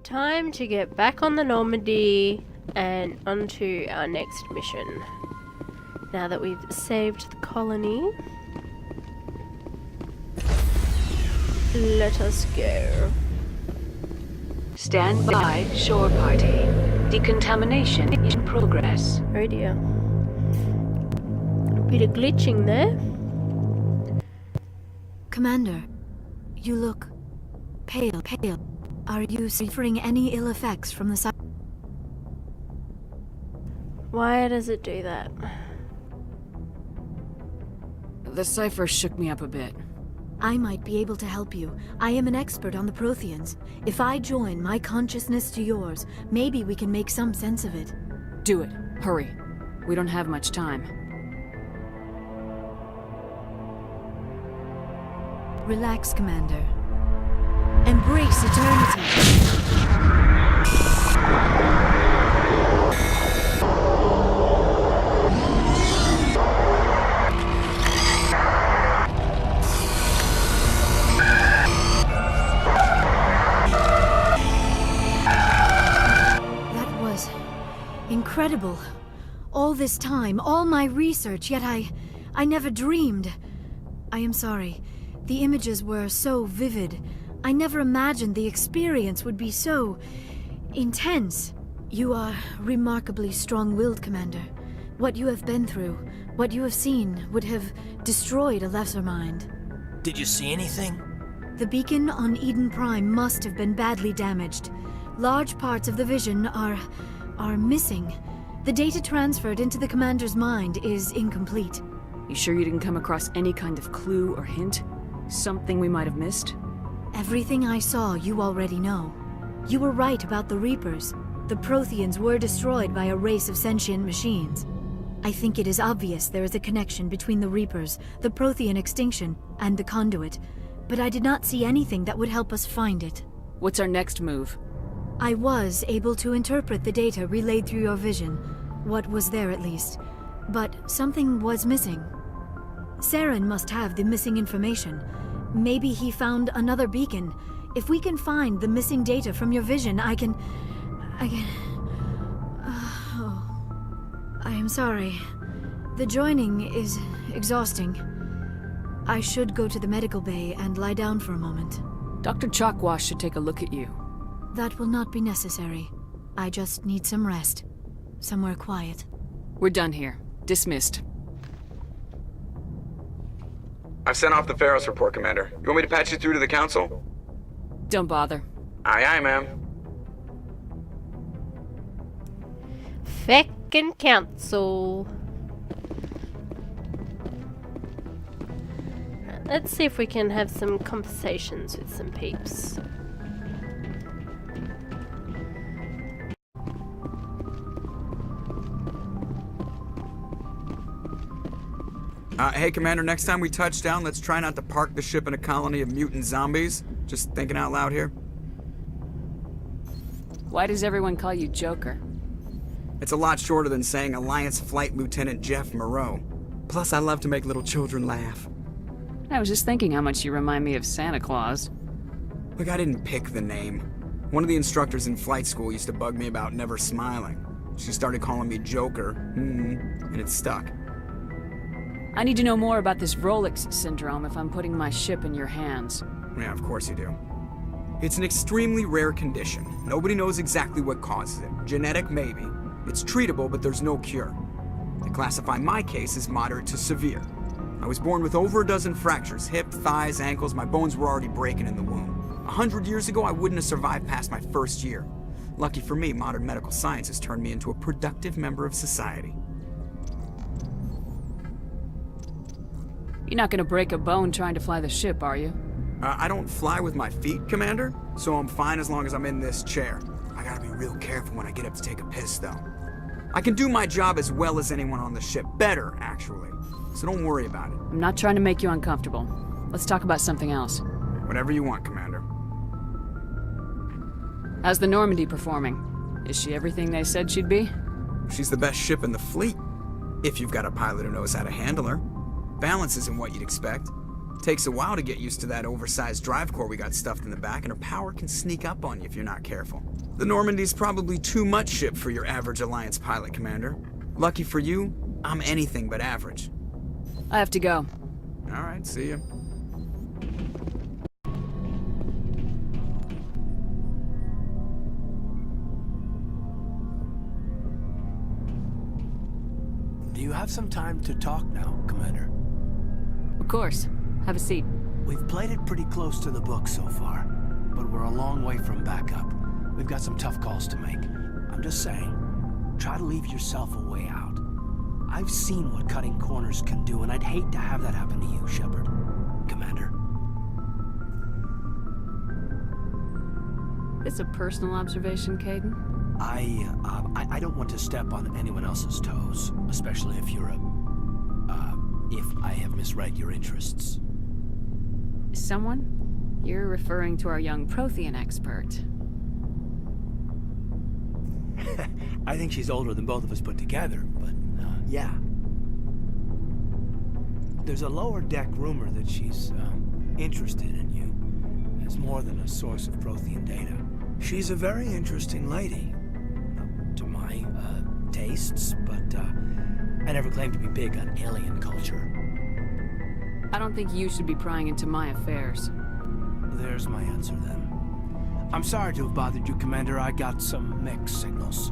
Time to get back on the Normandy and onto our next mission. Now that we've saved the colony, let us go. Stand by, shore party. Decontamination in progress. Oh dear. A bit of glitching there. Commander, you look pale. Are you suffering any ill effects from the Why does it do that? The cipher shook me up a bit. I might be able to help you. I am an expert on the Protheans. If I join my consciousness to yours, maybe we can make some sense of it. Do it. Hurry. We don't have much time. Relax, Commander. Embrace eternity. Incredible. All this time, all my research, yet I never dreamed. I am sorry. The images were so vivid. I never imagined the experience would be so intense. You are remarkably strong-willed, Commander. What you have been through, what you have seen, would have destroyed a lesser mind. Did you see anything? The beacon on Eden Prime must have been badly damaged. Large parts of the vision are missing. The data transferred into the commander's mind is incomplete. You sure you didn't come across any kind of clue or hint? Something we might have missed? Everything I saw you already know. You were right about the Reapers. The Protheans were destroyed by a race of sentient machines. I think it is obvious there is a connection between the Reapers, the Prothean extinction, and the Conduit, but I did not see anything that would help us find it. What's our next move? I was able to interpret the data relayed through your vision, what was there at least, but something was missing. Saren must have the missing information. Maybe he found another beacon. If we can find the missing data from your vision, I can... I am sorry. The joining is exhausting. I should go to the medical bay and lie down for a moment. Dr. Chalkwash should take a look at you. That will not be necessary. I just need some rest. Somewhere quiet. We're done here. Dismissed. I've sent off the Pharos report, Commander. You want me to patch you through to the Council? Don't bother. Aye, ma'am. Feckin' Council. Let's see if we can have some conversations with some peeps. Hey, Commander, next time we touch down, let's try not to park the ship in a colony of mutant zombies. Just thinking out loud here. Why does everyone call you Joker? It's a lot shorter than saying Alliance Flight Lieutenant Jeff Moreau. Plus, I love to make little children laugh. I was just thinking how much you remind me of Santa Claus. Look, I didn't pick the name. One of the instructors in flight school used to bug me about never smiling. She started calling me Joker, and it stuck. I need to know more about this Rolex syndrome if I'm putting my ship in your hands. Yeah, of course you do. It's an extremely rare condition. Nobody knows exactly what causes it. Genetic, maybe. It's treatable, but there's no cure. They classify my case as moderate to severe. I was born with over a dozen fractures, hip, thighs, ankles. My bones were already breaking in the womb. 100 years ago, I wouldn't have survived past my first year. Lucky for me, modern medical science has turned me into a productive member of society. You're not gonna break a bone trying to fly the ship, are you? I don't fly with my feet, Commander, so I'm fine as long as I'm in this chair. I gotta be real careful when I get up to take a piss, though. I can do my job as well as anyone on the ship. Better, actually. So don't worry about it. I'm not trying to make you uncomfortable. Let's talk about something else. Whatever you want, Commander. How's the Normandy performing? Is she everything they said she'd be? She's the best ship in the fleet. If you've got a pilot who knows how to handle her. Balance isn't what you'd expect. Takes a while to get used to that oversized drive core we got stuffed in the back, and her power can sneak up on you if you're not careful. The Normandy's probably too much ship for your average Alliance pilot, Commander. Lucky for you, I'm anything but average. I have to go. Alright, see ya. Do you have some time to talk now, Commander? Of course. Have a seat. We've played it pretty close to the book so far, but we're a long way from backup. We've got some tough calls to make. I'm just saying, try to leave yourself a way out. I've seen what cutting corners can do, and I'd hate to have that happen to you, Shepard. Commander. This a personal observation, Caden? I don't want to step on anyone else's toes, especially if you're if I have misread your interests. Someone? You're referring to our young Prothean expert. I think she's older than both of us put together, but, yeah. There's a lower deck rumor that she's, interested in you as more than a source of Prothean data. She's a very interesting lady. To my, tastes, but, I never claimed to be big on alien culture. I don't think you should be prying into my affairs. There's my answer, then. I'm sorry to have bothered you, Commander. I got some mixed signals.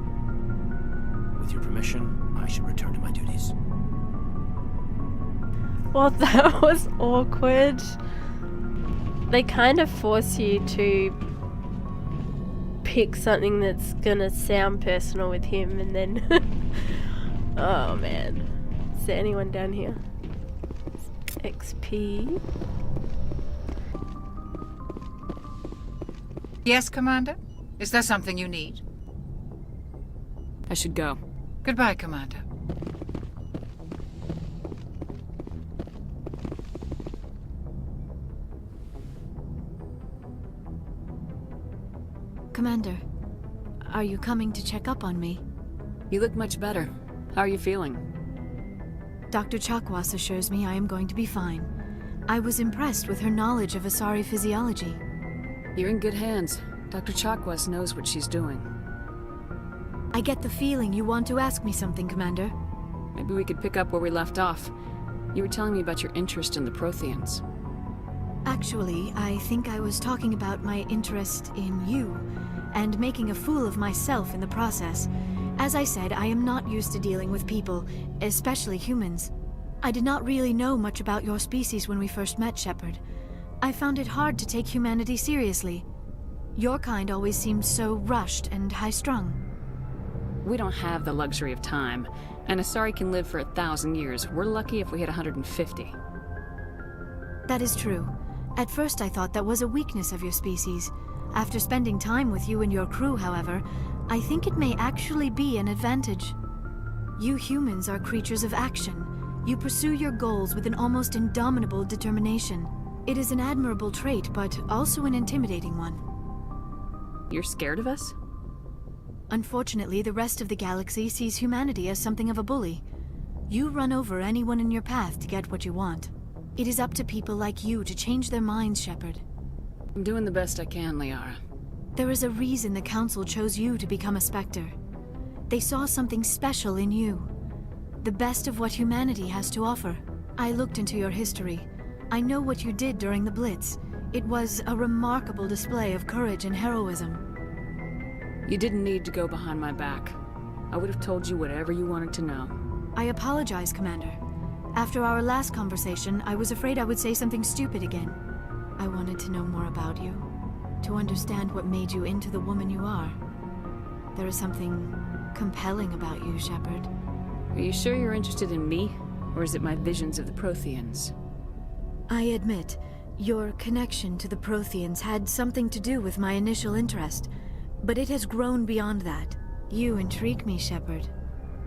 With your permission, I should return to my duties. Well, that was awkward. They kind of force you to pick something that's gonna sound personal with him, and then oh man, is there anyone down here? XP. Yes, Commander? Is there something you need? I should go. Goodbye, Commander. Commander, are you coming to check up on me? You look much better. How are you feeling? Dr. Chakwas assures me I am going to be fine. I was impressed with her knowledge of Asari physiology. You're in good hands. Dr. Chakwas knows what she's doing. I get the feeling you want to ask me something, Commander. Maybe we could pick up where we left off. You were telling me about your interest in the Protheans. Actually, I think I was talking about my interest in you, and making a fool of myself in the process. As I said, I am not used to dealing with people, especially humans. I did not really know much about your species when we first met, Shepard. I found it hard to take humanity seriously. Your kind always seemed so rushed and high-strung. We don't have the luxury of time, and Asari can live for 1,000 years. We're lucky if we hit 150. That is true. At first I thought that was a weakness of your species. After spending time with you and your crew, however, I think it may actually be an advantage. You humans are creatures of action. You pursue your goals with an almost indomitable determination. It is an admirable trait, but also an intimidating one. You're scared of us? Unfortunately, the rest of the galaxy sees humanity as something of a bully. You run over anyone in your path to get what you want. It is up to people like you to change their minds, Shepard. I'm doing the best I can, Liara. There is a reason the Council chose you to become a Spectre. They saw something special in you. The best of what humanity has to offer. I looked into your history. I know what you did during the Blitz. It was a remarkable display of courage and heroism. You didn't need to go behind my back. I would have told you whatever you wanted to know. I apologize, Commander. After our last conversation, I was afraid I would say something stupid again. I wanted to know more about you, to understand what made you into the woman you are. There is something compelling about you, Shepard. Are you sure you're interested in me, or is it my visions of the Protheans? I admit, your connection to the Protheans had something to do with my initial interest, but it has grown beyond that. You intrigue me, Shepard,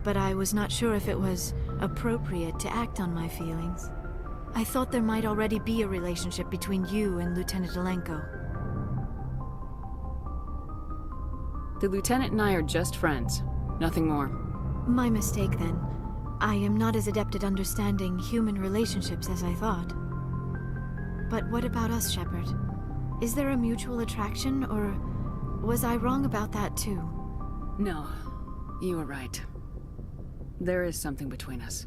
but I was not sure if it was appropriate to act on my feelings. I thought there might already be a relationship between you and Lieutenant Alenko. The Lieutenant and I are just friends. Nothing more. My mistake, then. I am not as adept at understanding human relationships as I thought. But what about us, Shepard? Is there a mutual attraction, or was I wrong about that too? No, you were right. There is something between us.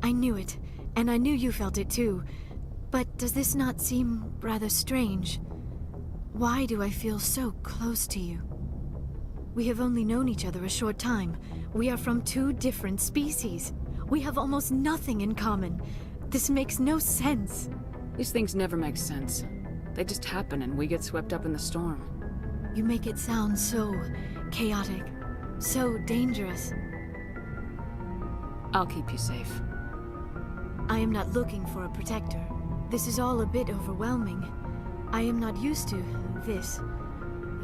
I knew it, and I knew you felt it too. But does this not seem rather strange? Why do I feel so close to you? We have only known each other a short time. We are from two different species. We have almost nothing in common. This makes no sense. These things never make sense. They just happen and we get swept up in the storm. You make it sound so chaotic, so dangerous. I'll keep you safe. I am not looking for a protector. This is all a bit overwhelming. I am not used to this.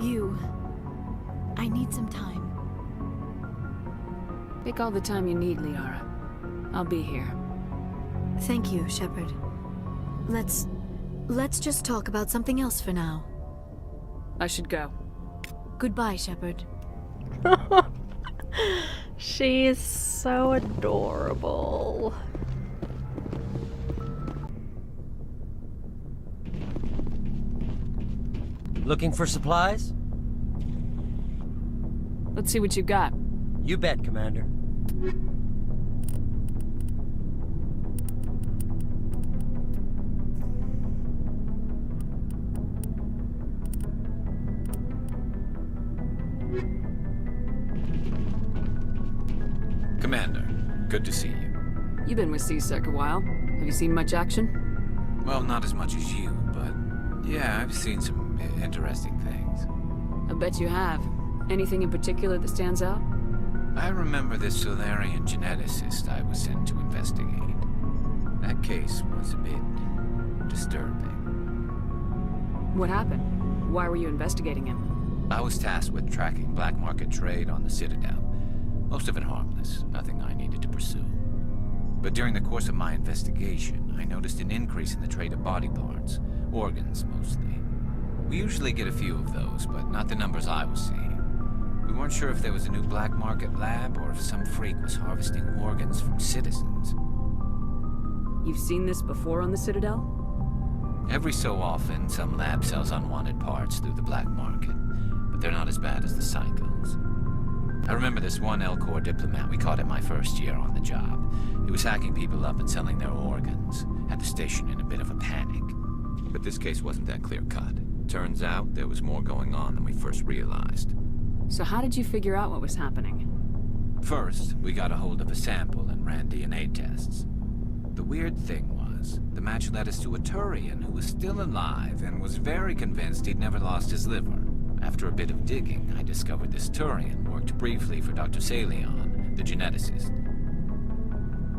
You. I need some time. Take all the time you need, Liara. I'll be here. Thank you, Shepard. Let's just talk about something else for now. I should go. Goodbye, Shepard. She is so adorable. Looking for supplies? Let's see what you got. You bet, Commander. Commander, good to see you. You've been with C-Sec a while. Have you seen much action? Well, not as much as you, but yeah, I've seen some interesting things. I bet you have. Anything in particular that stands out? I remember this Solarian geneticist I was sent to investigate. That case was a bit disturbing. What happened? Why were you investigating him? I was tasked with tracking black market trade on the Citadel. Most of it harmless, nothing I needed to pursue. But during the course of my investigation, I noticed an increase in the trade of body parts, organs mostly. We usually get a few of those, but not the numbers I was seeing. We weren't sure if there was a new black market lab or if some freak was harvesting organs from citizens. You've seen this before on the Citadel? Every so often, some lab sells unwanted parts through the black market, but they're not as bad as the psychos. I remember this one L-Corps diplomat we caught in my first year on the job. He was hacking people up and selling their organs. Had the station in a bit of a panic. But this case wasn't that clear-cut. Turns out there was more going on than we first realized. So how did you figure out what was happening? First, we got a hold of a sample and ran DNA tests. The weird thing was, the match led us to a Turian who was still alive and was very convinced he'd never lost his liver. After a bit of digging, I discovered this Turian worked briefly for Dr. Salion, the geneticist.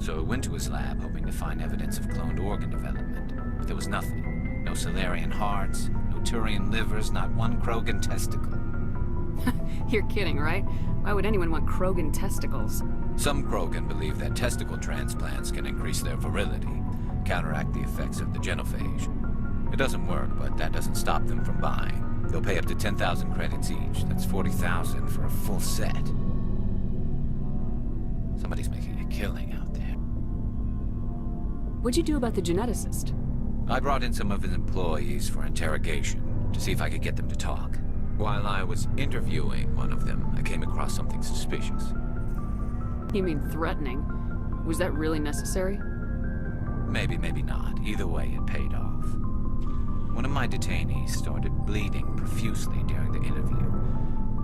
So I went to his lab hoping to find evidence of cloned organ development, but there was nothing. No Solarian hearts, no Turian livers, not one Krogan testicle. You're kidding, right? Why would anyone want Krogan testicles? Some Krogan believe that testicle transplants can increase their virility, counteract the effects of the genophage. It doesn't work, but that doesn't stop them from buying. They'll pay up to 10,000 credits each. That's 40,000 for a full set. Somebody's making a killing out there. What'd you do about the geneticist? I brought in some of his employees for interrogation, to see if I could get them to talk. While I was interviewing one of them, I came across something suspicious. You mean threatening? Was that really necessary? Maybe, maybe not. Either way, it paid off. One of my detainees started bleeding profusely during the interview.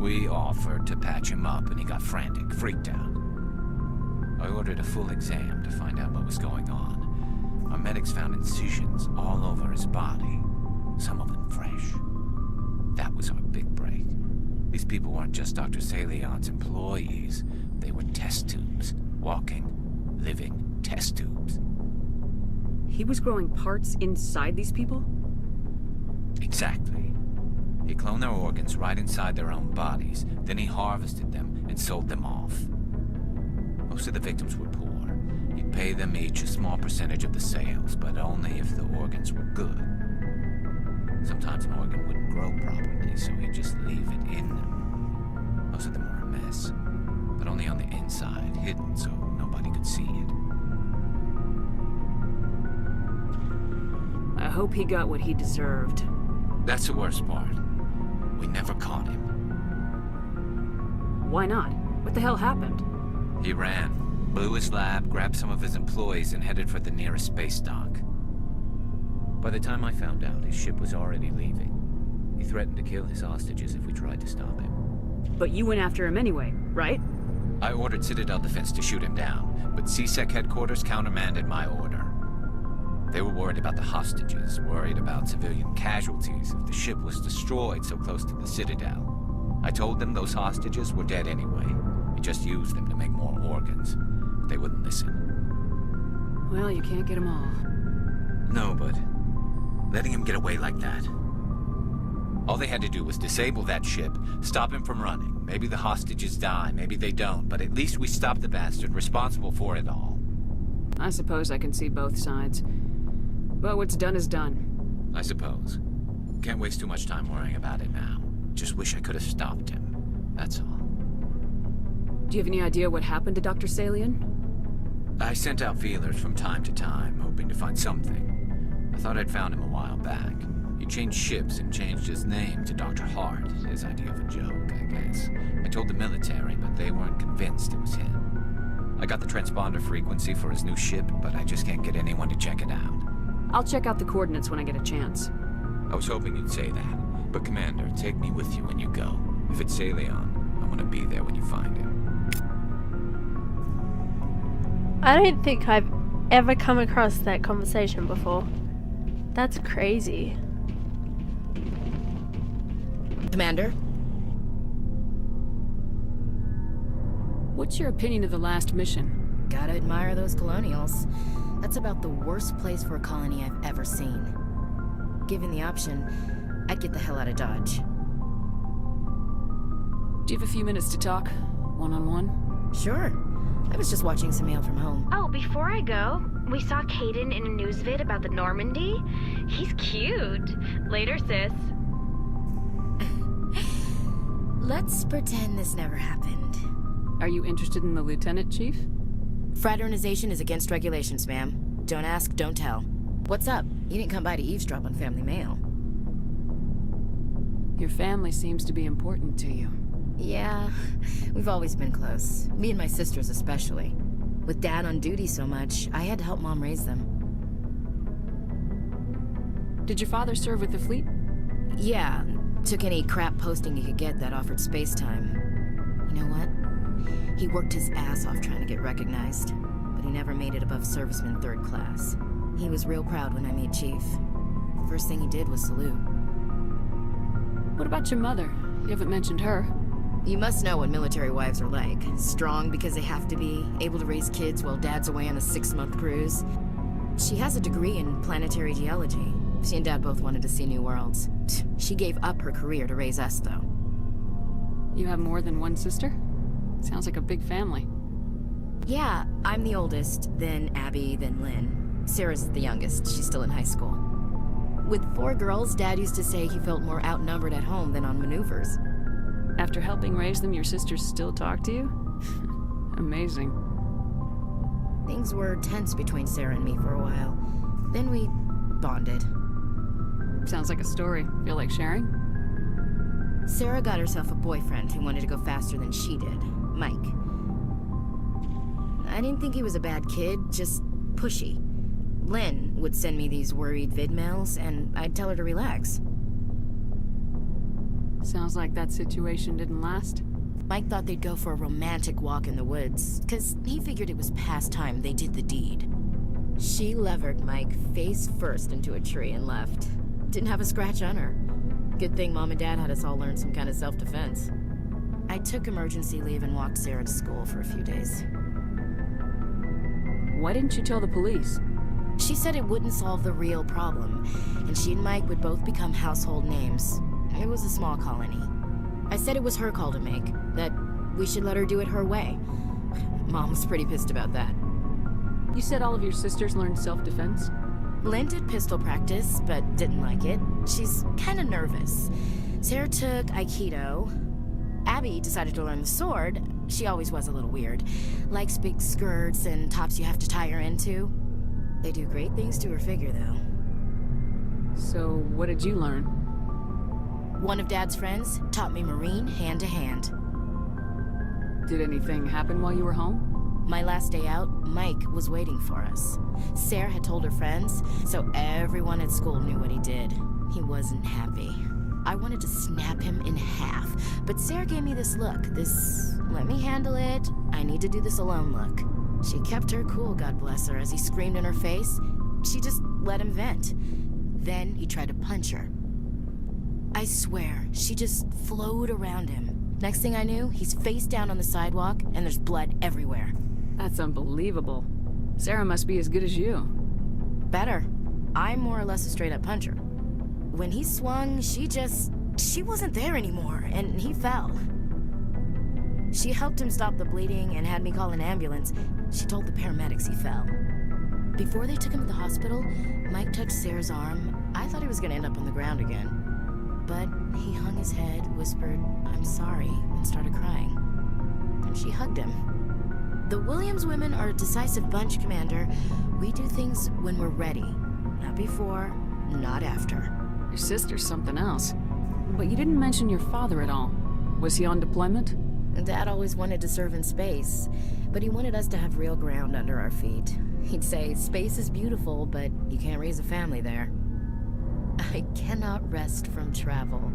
We offered to patch him up and he got frantic, freaked out. I ordered a full exam to find out what was going on. Our medics found incisions all over his body, some of them fresh. That was our big break. These people weren't just Dr. Salion's employees. They were test tubes. Walking, living test tubes. He was growing parts inside these people? Exactly. He cloned their organs right inside their own bodies. Then he harvested them and sold them off. Most of the victims were poor. He'd pay them each a small percentage of the sales, but only if the organs were good. Sometimes an organ wouldn't grow properly, so he'd just leave it in them. Most of them were a mess, but only on the inside, hidden so nobody could see it. I hope he got what he deserved. That's the worst part. We never caught him. Why not? What the hell happened? He ran, blew his lab, grabbed some of his employees, and headed for the nearest space dock. By the time I found out, his ship was already leaving. He threatened to kill his hostages if we tried to stop him. But you went after him anyway, right? I ordered Citadel Defense to shoot him down, but CSEC headquarters countermanded my order. They were worried about the hostages, worried about civilian casualties if the ship was destroyed so close to the Citadel. I told them those hostages were dead anyway. We just used them to make more organs. But they wouldn't listen. Well, you can't get them all. No, but letting him get away like that. All they had to do was disable that ship, stop him from running. Maybe the hostages die, maybe they don't, but at least we stopped the bastard responsible for it all. I suppose I can see both sides. But what's done is done. I suppose. Can't waste too much time worrying about it now. Just wish I could have stopped him. That's all. Do you have any idea what happened to Dr. Salian? I sent out feelers from time to time, hoping to find something. I thought I'd found him a while back. He changed ships and changed his name to Dr. Hart, his idea of a joke, I guess. I told the military, but they weren't convinced it was him. I got the transponder frequency for his new ship, but I just can't get anyone to check it out. I'll check out the coordinates when I get a chance. I was hoping you'd say that. But Commander, take me with you when you go. If it's Salion, I want to be there when you find him. I don't think I've ever come across that conversation before. That's crazy. Commander? What's your opinion of the last mission? Gotta admire those colonials. That's about the worst place for a colony I've ever seen. Given the option, I'd get the hell out of Dodge. Do you have a few minutes to talk? One-on-one? Sure. I was just watching some mail from home. Oh, before I go, we saw Caden in a news vid about the Normandy. He's cute. Later, sis. Let's pretend this never happened. Are you interested in the Lieutenant, Chief? Fraternization is against regulations, ma'am. Don't ask, don't tell. What's up? You didn't come by to eavesdrop on family mail. Your family seems to be important to you. Yeah, we've always been close. Me and my sisters especially. With Dad on duty so much, I had to help Mom raise them. Did your father serve with the fleet? Yeah, took any crap posting he could get that offered space time. You know what? He worked his ass off trying to get recognized, but he never made it above serviceman 3rd class. He was real proud when I made Chief. First thing he did was salute. What about your mother? You haven't mentioned her. You must know what military wives are like. Strong because they have to be, able to raise kids while Dad's away on a 6-month cruise. She has a degree in planetary geology. She and Dad both wanted to see new worlds. She gave up her career to raise us, though. You have more than one sister? Sounds like a big family. Yeah, I'm the oldest, then Abby, then Lynn. Sarah's the youngest. She's still in high school. With 4 girls, Dad used to say he felt more outnumbered at home than on maneuvers. After helping raise them, your sisters still talk to you? Amazing. Things were tense between Sarah and me for a while. Then we bonded. Sounds like a story. Feel like sharing? Sarah got herself a boyfriend who wanted to go faster than she did, Mike. I didn't think he was a bad kid, just pushy. Lynn would send me these worried vid mails, and I'd tell her to relax. Sounds like that situation didn't last. Mike thought they'd go for a romantic walk in the woods, because he figured it was past time they did the deed. She levered Mike face first into a tree and left. Didn't have a scratch on her. Good thing Mom and Dad had us all learn some kind of self-defense. I took emergency leave and walked Sarah to school for a few days. Why didn't you tell the police? She said it wouldn't solve the real problem, and she and Mike would both become household names. It was a small colony. I said it was her call to make, that we should let her do it her way. Mom was pretty pissed about that. You said all of your sisters learned self-defense? Lynn did pistol practice, but didn't like it. She's kind of nervous. Sarah took Aikido. Abby decided to learn the sword. She always was a little weird. Likes big skirts and tops you have to tie her into. They do great things to her figure, though. So, what did you learn? One of Dad's friends taught me Marine hand to hand. Did anything happen while you were home? My last day out, Mike was waiting for us. Sarah had told her friends, so everyone at school knew what he did. He wasn't happy. I wanted to snap him in half, but Sarah gave me this look, this let me handle it, I need to do this alone look. She kept her cool, God bless her, as he screamed in her face. She just let him vent. Then he tried to punch her. I swear, she just flowed around him. Next thing I knew, he's face down on the sidewalk, and there's blood everywhere. That's unbelievable. Sarah must be as good as you. Better. I'm more or less a straight-up puncher. When he swung, she wasn't there anymore, and he fell. She helped him stop the bleeding and had me call an ambulance. She told the paramedics he fell. Before they took him to the hospital, Mike touched Sarah's arm. I thought he was gonna end up on the ground again. But he hung his head, whispered, "I'm sorry," and started crying. And she hugged him. The Williams women are a decisive bunch, Commander. We do things when we're ready. Not before, not after. Your sister's something else. But you didn't mention your father at all. Was he on deployment? Dad always wanted to serve in space, but he wanted us to have real ground under our feet. He'd say, space is beautiful, but you can't raise a family there. I cannot rest from travel.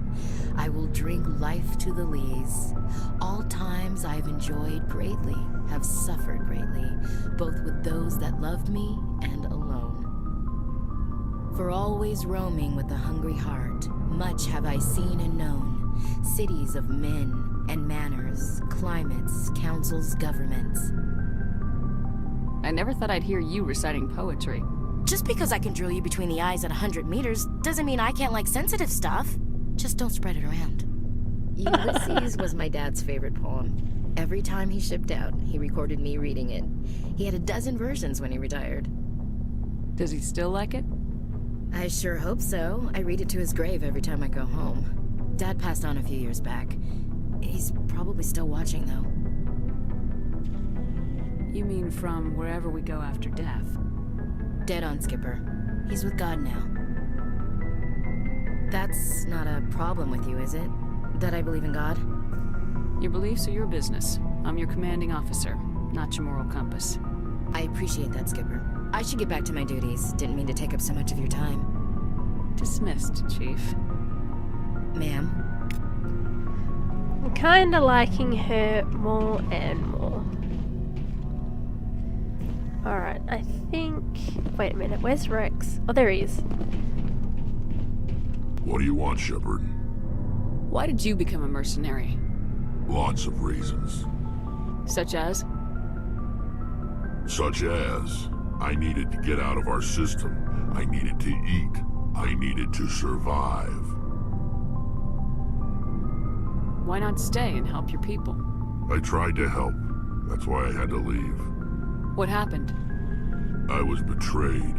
I will drink life to the lees. All times I've enjoyed greatly, have suffered greatly, both with those that loved me and alone. For always roaming with a hungry heart, much have I seen and known, cities of men and manners, climates, councils, governments. I never thought I'd hear you reciting poetry. Just because I can drill you between the eyes at 100 meters doesn't mean I can't like sensitive stuff. Just don't spread it around. Ulysses was my dad's favorite poem. Every time he shipped out, he recorded me reading it. He had a dozen versions when he retired. Does he still like it? I sure hope so. I read it to his grave every time I go home. Dad passed on a few years back. He's probably still watching, though. You mean from wherever we go after death? Dead on, Skipper. He's with God now. That's not a problem with you, is it? That I believe in God? Your beliefs are your business. I'm your commanding officer, not your moral compass. I appreciate that, Skipper. I should get back to my duties. Didn't mean to take up so much of your time. Dismissed, Chief. Ma'am? I'm kinda liking her more and more. Alright, I think... Wait a minute, where's Rex? Oh, there he is. What do you want, Shepard? Why did you become a mercenary? Lots of reasons. Such as? Such as, I needed to get out of our system. I needed to eat. I needed to survive. Why not stay and help your people? I tried to help. That's why I had to leave. What happened? I was betrayed.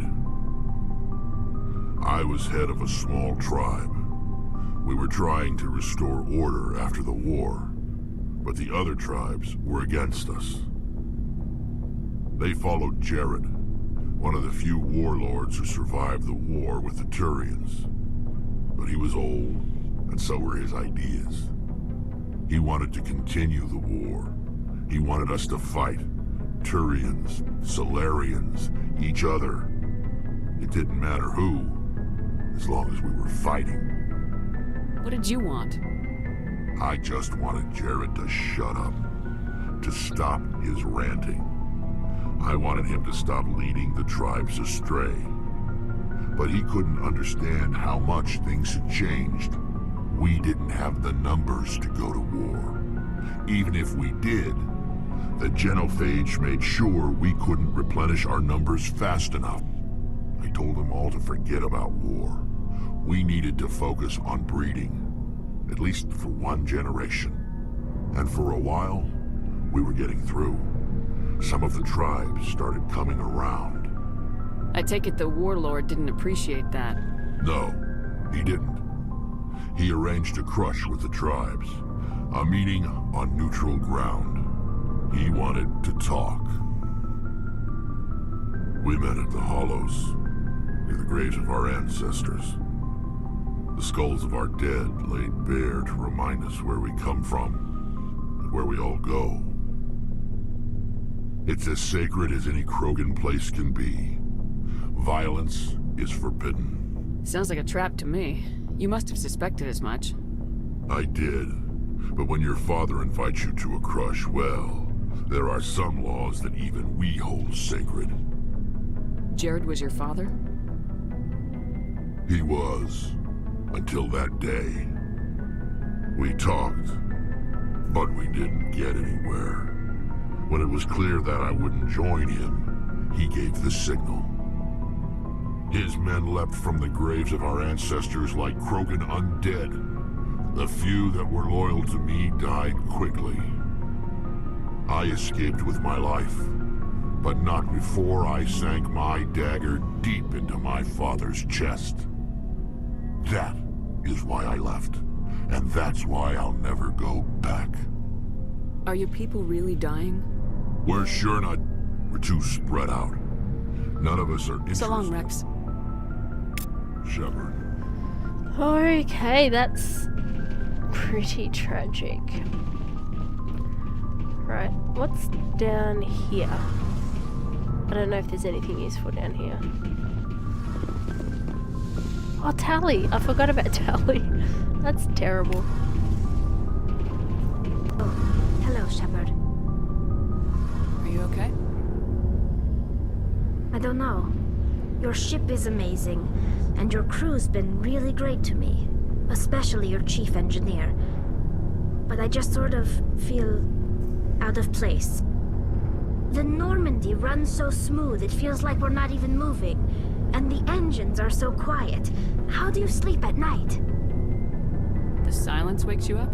I was head of a small tribe. We were trying to restore order after the war, but the other tribes were against us. They followed Jared, one of the few warlords who survived the war with the Turians. But he was old, and so were his ideas. He wanted to continue the war. He wanted us to fight. Turians, Solarians, each other. It didn't matter who, as long as we were fighting. What did you want? I just wanted Jared to shut up, to stop his ranting. I wanted him to stop leading the tribes astray. But he couldn't understand how much things had changed. We didn't have the numbers to go to war. Even if we did, the genophage made sure we couldn't replenish our numbers fast enough. I told them all to forget about war. We needed to focus on breeding, at least for one generation. And for a while, we were getting through. Some of the tribes started coming around. I take it the warlord didn't appreciate that. No, he didn't. He arranged a crush with the tribes, a meeting on neutral ground. He wanted to talk. We met at the Hollows, near the graves of our ancestors. The skulls of our dead laid bare to remind us where we come from and where we all go. It's as sacred as any Krogan place can be. Violence is forbidden. Sounds like a trap to me. You must have suspected as much. I did. But when your father invites you to a crush, well, there are some laws that even we hold sacred. Jared was your father? He was. Until that day. We talked, but we didn't get anywhere. When it was clear that I wouldn't join him, he gave the signal. His men leapt from the graves of our ancestors like Krogan undead. The few that were loyal to me died quickly. I escaped with my life, but not before I sank my dagger deep into my father's chest. That is why I left, and that's why I'll never go back. Are your people really dying? We're sure not. We're too spread out. None of us are interested. So long, Rex. Shepard. Okay, that's pretty tragic. Right, what's down here? I don't know if there's anything useful down here. Oh, Tally! I forgot about Tally. That's terrible. Oh, hello, Shepard. Are you okay? I don't know. Your ship is amazing, and your crew's been really great to me. Especially your chief engineer. But I just sort of feel out of place. The Normandy runs so smooth it feels like we're not even moving. And the engines are so quiet. How do you sleep at night? The silence wakes you up?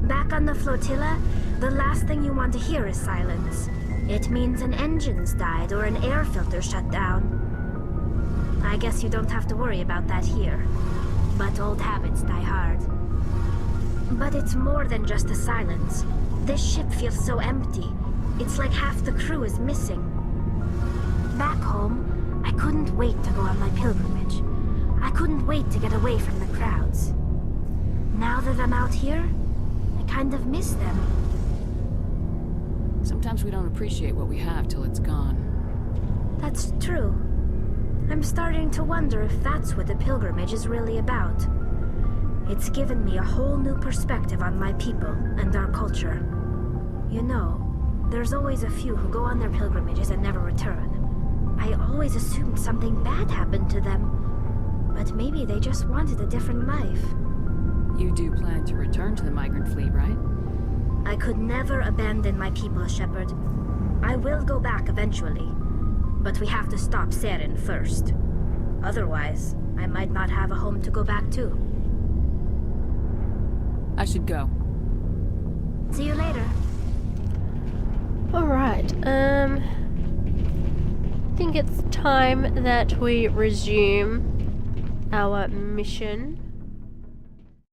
Back on the flotilla, the last thing you want to hear is silence. It means an engine's died or an air filter shut down. I guess you don't have to worry about that here. But old habits die hard. But it's more than just the silence. This ship feels so empty. It's like half the crew is missing. Back home, I couldn't wait to go on my pilgrimage. I couldn't wait to get away from the crowds. Now that I'm out here, I kind of miss them. Sometimes we don't appreciate what we have till it's gone. That's true. I'm starting to wonder if that's what the pilgrimage is really about. It's given me a whole new perspective on my people and our culture. You know, there's always a few who go on their pilgrimages and never return. I always assumed something bad happened to them. But maybe they just wanted a different life. You do plan to return to the migrant fleet, right? I could never abandon my people, Shepard. I will go back eventually. But we have to stop Saren first. Otherwise, I might not have a home to go back to. I should go. See you later. Alright, I think it's time that we resume our mission.